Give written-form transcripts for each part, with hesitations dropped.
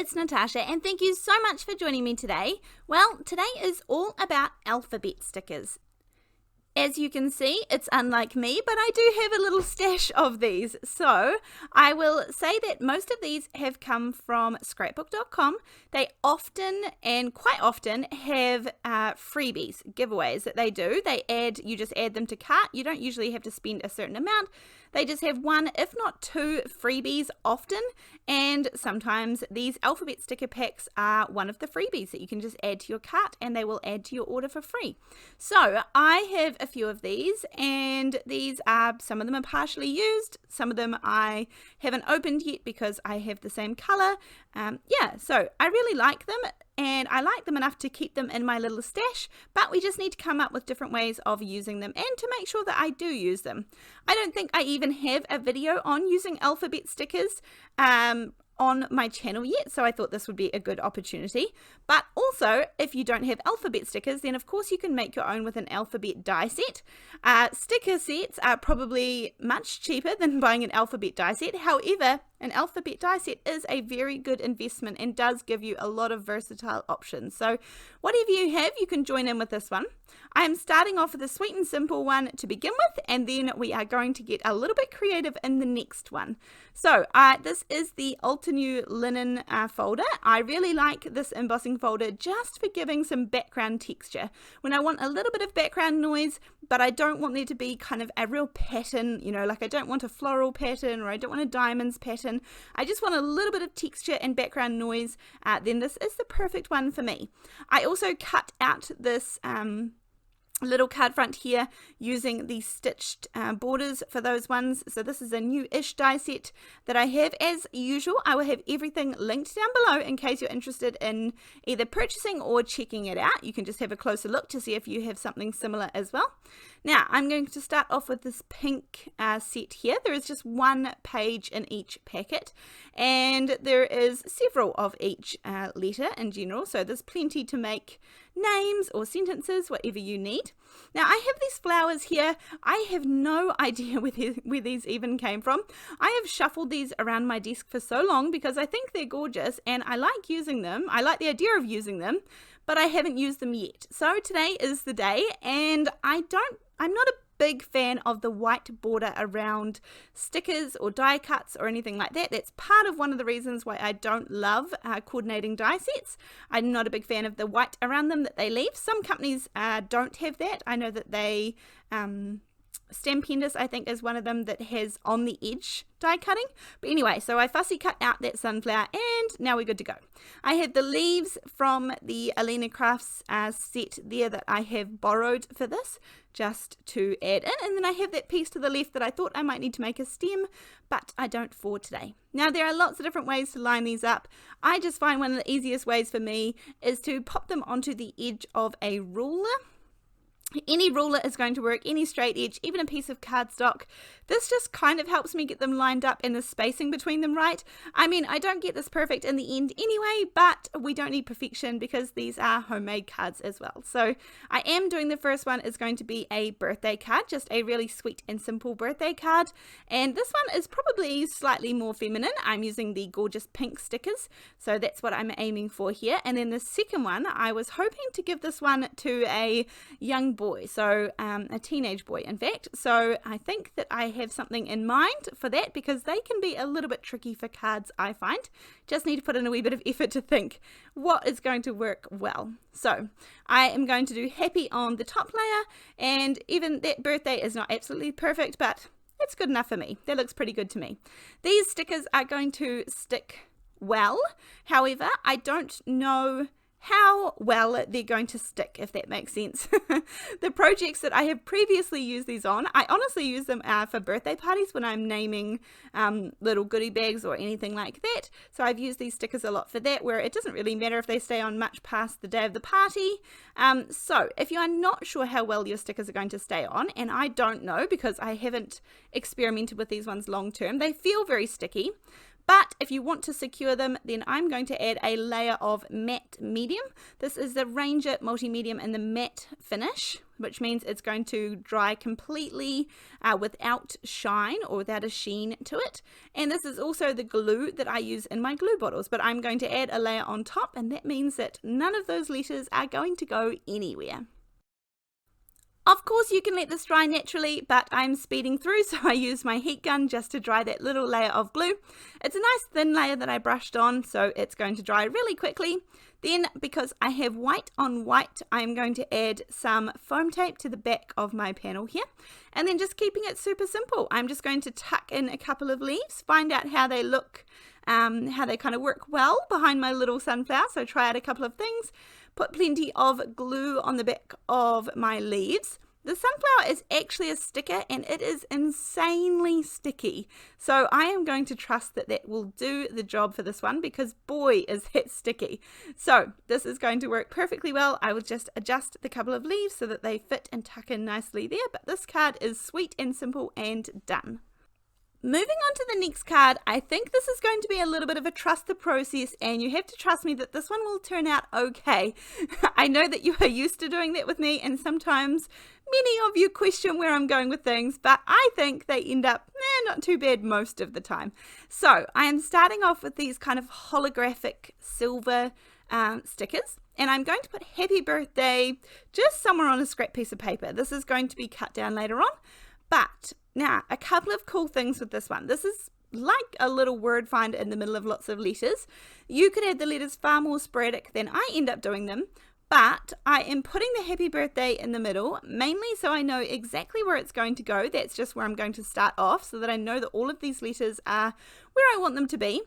it's Natasha and thank you so much for joining me today. Well, today is all about alphabet stickers. As you can see, it's unlike me, but I do have a little stash of these. So I will say that most of these have come from scrapbook.com. They often and quite often have freebies, giveaways that they do. You just add them to cart. You don't usually have to spend a certain amount. They just have one, if not two, freebies often, and sometimes these alphabet sticker packs are one of the freebies that you can just add to your cart and they will add to your order for free. So I have a few of these, and some of them are partially used, some of them I haven't opened yet because I have the same color. So I really like them, and I like them enough to keep them in my little stash, but we just need to come up with different ways of using them and to make sure that I do use them. I don't think I even have a video on using alphabet stickers on my channel yet, so I thought this would be a good opportunity. But also, if you don't have alphabet stickers, then of course you can make your own with an alphabet die set. Sticker sets are probably much cheaper than buying an alphabet die set. However, an alphabet die set is a very good investment and does give you a lot of versatile options. So whatever you have, you can join in with this one. I am starting off with a sweet and simple one to begin with, and then we are going to get a little bit creative in the next one. So this is the Altenew linen folder. I really like this embossing folder just for giving some background texture. When I want a little bit of background noise, but I don't want there to be kind of a real pattern, like I don't want a floral pattern or I don't want a diamonds pattern. I just want a little bit of texture and background noise. Then this is the perfect one for me. I also cut out this little card front here using the stitched borders for those ones. So this is a new-ish die set that I have. As usual, I will have everything linked down below in case you're interested in either purchasing or checking it out. You can just have a closer look to see if you have something similar as well. Now I'm going to start off with this pink set here. There is just one page in each packet, and there is several of each letter in general, so there's plenty to make names or sentences, whatever you need. Now I have these flowers here. I have no idea where these even came from. I have shuffled these around my desk for so long because I think they're gorgeous and I like using them. I like the idea of using them, but I haven't used them yet. So today is the day, and I'm not a big fan of the white border around stickers or die cuts or anything like that. That's part of one of the reasons why I don't love coordinating die sets. I'm not a big fan of the white around them that they leave. Some companies don't have that. I know that they Stampendous, I think, is one of them that has on the edge die cutting. But anyway, so I fussy cut out that sunflower, and now we're good to go. I have the leaves from the Alina Crafts set there that I have borrowed for this, just to add in. And then I have that piece to the left that I thought I might need to make a stem, but I don't for today. Now, there are lots of different ways to line these up. I just find one of the easiest ways for me is to pop them onto the edge of a ruler. Any ruler is going to work, any straight edge, even a piece of cardstock. This just kind of helps me get them lined up and the spacing between them right. I mean, I don't get this perfect in the end anyway, but we don't need perfection because these are homemade cards as well. So I am doing the first one is going to be a birthday card, just a really sweet and simple birthday card. And this one is probably slightly more feminine. I'm using the gorgeous pink stickers, so that's what I'm aiming for here. And then the second one, I was hoping to give this one to a young boy, so a teenage boy in fact. So I think that I have something in mind for that because they can be a little bit tricky for cards, I find. Just need to put in a wee bit of effort to think what is going to work well. So I am going to do happy on the top layer, and even that birthday is not absolutely perfect, but it's good enough for me. That looks pretty good to me. These stickers are going to stick well. However, I don't know how well they're going to stick, if that makes sense. The projects that I have previously used these on, I honestly use them for birthday parties when I'm naming little goodie bags or anything like that. So I've used these stickers a lot for that, where it doesn't really matter if they stay on much past the day of the party. So if you are not sure how well your stickers are going to stay on, and I don't know because I haven't experimented with these ones long term, they feel very sticky. But if you want to secure them, then I'm going to add a layer of matte medium. This is the Ranger Multi-Medium in the matte finish, which means it's going to dry completely without shine or without a sheen to it. And this is also the glue that I use in my glue bottles, but I'm going to add a layer on top, and that means that none of those letters are going to go anywhere. Of course you can let this dry naturally, but I'm speeding through, so I use my heat gun just to dry that little layer of glue. It's a nice thin layer that I brushed on, so it's going to dry really quickly. Then, because I have white on white, I'm going to add some foam tape to the back of my panel here. And then just keeping it super simple, I'm just going to tuck in a couple of leaves, find out how they look, how they kind of work well behind my little sunflower. So try out a couple of things. Put plenty of glue on the back of my leaves. The sunflower is actually a sticker, and it is insanely sticky. So I am going to trust that that will do the job for this one, because boy is that sticky. So this is going to work perfectly well. I will just adjust the couple of leaves so that they fit and tuck in nicely there. But this card is sweet and simple and done. Moving on to the next card, I think this is going to be a little bit of a trust the process, and you have to trust me that this one will turn out okay. I know that you are used to doing that with me, and sometimes many of you question where I'm going with things, but I think they end up not too bad most of the time. So I am starting off with these kind of holographic silver stickers, and I'm going to put happy birthday just somewhere on a scrap piece of paper. This is going to be cut down later on. But now, a couple of cool things with this one. This is like a little word find in the middle of lots of letters. You could add the letters far more sporadic than I end up doing them, but I am putting the happy birthday in the middle, mainly so I know exactly where it's going to go. That's just where I'm going to start off, so that I know that all of these letters are where I want them to be.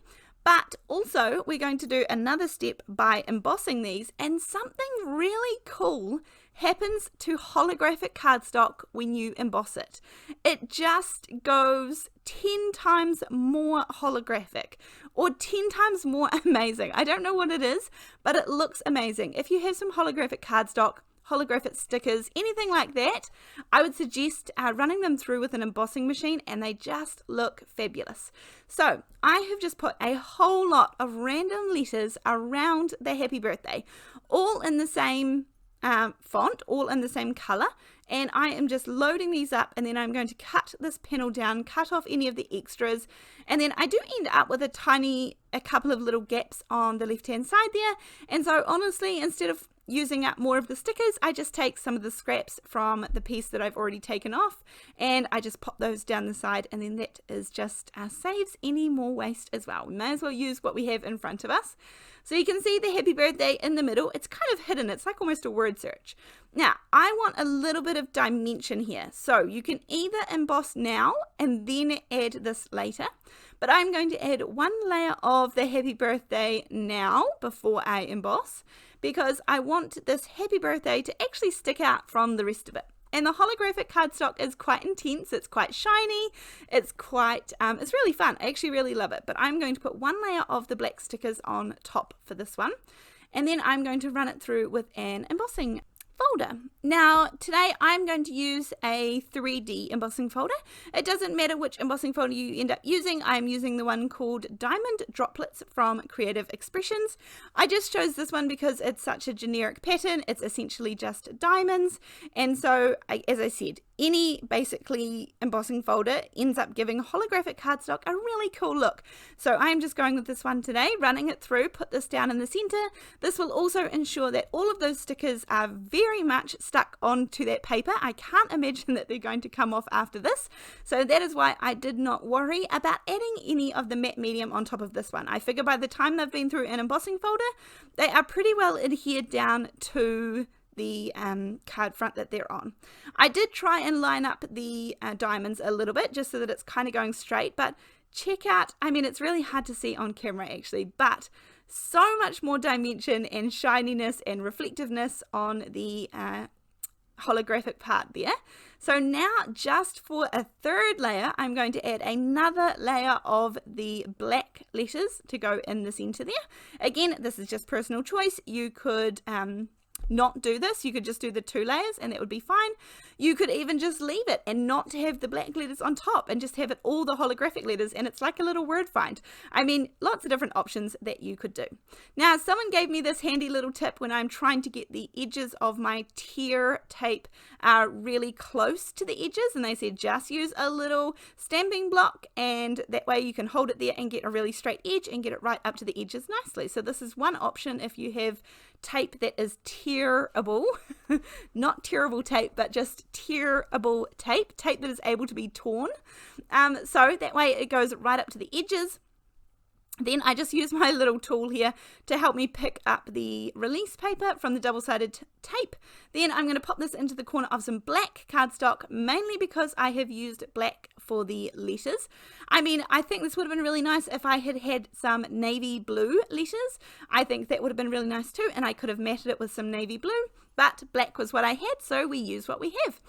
But also, we're going to do another step by embossing these, and something really cool happens to holographic cardstock when you emboss it. It just goes 10 times more holographic, or 10 times more amazing. I don't know what it is, but it looks amazing. If you have some holographic cardstock, holographic stickers, anything like that, I would suggest running them through with an embossing machine, and they just look fabulous. So I have just put a whole lot of random letters around the happy birthday, all in the same font, all in the same color, and I am just loading these up, and then I'm going to cut this panel down, cut off any of the extras, and then I do end up with a couple of little gaps on the left hand side there. And so honestly, instead of using up more of the stickers, I just take some of the scraps from the piece that I've already taken off, and I just pop those down the side, and then that is just saves any more waste as well. We may as well use what we have in front of us. So you can see the happy birthday in the middle. It's kind of hidden. It's like almost a word search. Now, I want a little bit of dimension here. So you can either emboss now and then add this later, but I'm going to add one layer of the happy birthday now before I emboss, because I want this happy birthday to actually stick out from the rest of it. And the holographic cardstock is quite intense. It's quite shiny. It's quite, it's really fun. I actually really love it. But I'm going to put one layer of the black stickers on top for this one. And then I'm going to run it through with an embossing folder. Now, today I'm going to use a 3D embossing folder. It doesn't matter which embossing folder you end up using. I'm using the one called Diamond Droplets from Creative Expressions. I just chose this one because it's such a generic pattern. It's essentially just diamonds. And so, as I said, any basically embossing folder ends up giving holographic cardstock a really cool look. So I'm just going with this one today, running it through, put this down in the center. This will also ensure that all of those stickers are very much stuck onto that paper. I can't imagine that they're going to come off after this. So that is why I did not worry about adding any of the matte medium on top of this one. I figure by the time they've been through an embossing folder, they are pretty well adhered down to the card front that they're on. I did try and line up the diamonds a little bit just so that it's kind of going straight, but check out, I mean, it's really hard to see on camera actually, but so much more dimension and shininess and reflectiveness on the holographic part there. So now, just for a third layer, I'm going to add another layer of the black letters to go in the center there. Again, this is just personal choice. You could not do this. You could just do the 2 layers and that would be fine. You could even just leave it and not have the black letters on top and just have it all the holographic letters, and it's like a little word find. I mean, lots of different options that you could do. Now, someone gave me this handy little tip when I'm trying to get the edges of my tear tape really close to the edges, and they said just use a little stamping block, and that way you can hold it there and get a really straight edge and get it right up to the edges nicely. So this is one option if you have tape that is tearable, not tearable tape, but just tearable tape that is able to be torn. So that way it goes right up to the edges. Then I just use my little tool here to help me pick up the release paper from the double-sided tape. Then I'm going to pop this into the corner of some black cardstock, mainly because I have used black for the letters. I mean, I think this would have been really nice if I had had some navy blue letters. I think that would have been really nice too, and I could have matted it with some navy blue, but black was what I had, so we use what we have.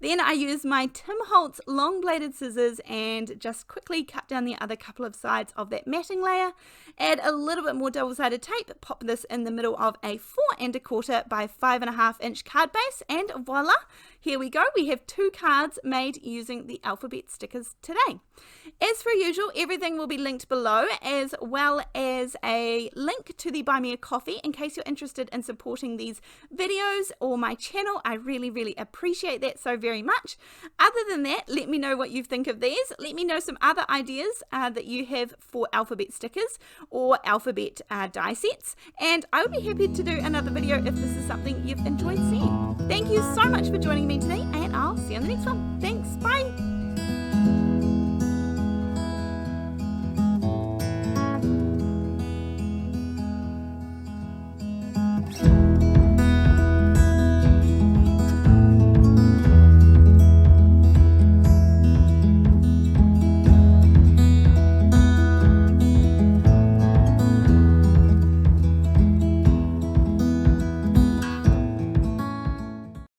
Then I use my Tim Holtz long bladed scissors and just quickly cut down the other couple of sides of that matting layer. Add a little bit more double-sided tape, pop this in the middle of a 4 1/4 by 5.5 inch card base, and voila, here we go. We have 2 cards made using the alphabet stickers today. As per usual, everything will be linked below, as well as a link to the Buy Me a Coffee in case you're interested in supporting these videos or my channel. I really appreciate that so very much. Other than that, let me know what you think of these. Let me know some other ideas that you have for alphabet stickers or alphabet die sets, and I would be happy to do another video if this is something you've enjoyed seeing. Thank you so much for joining me today, and I'll see you on the next one.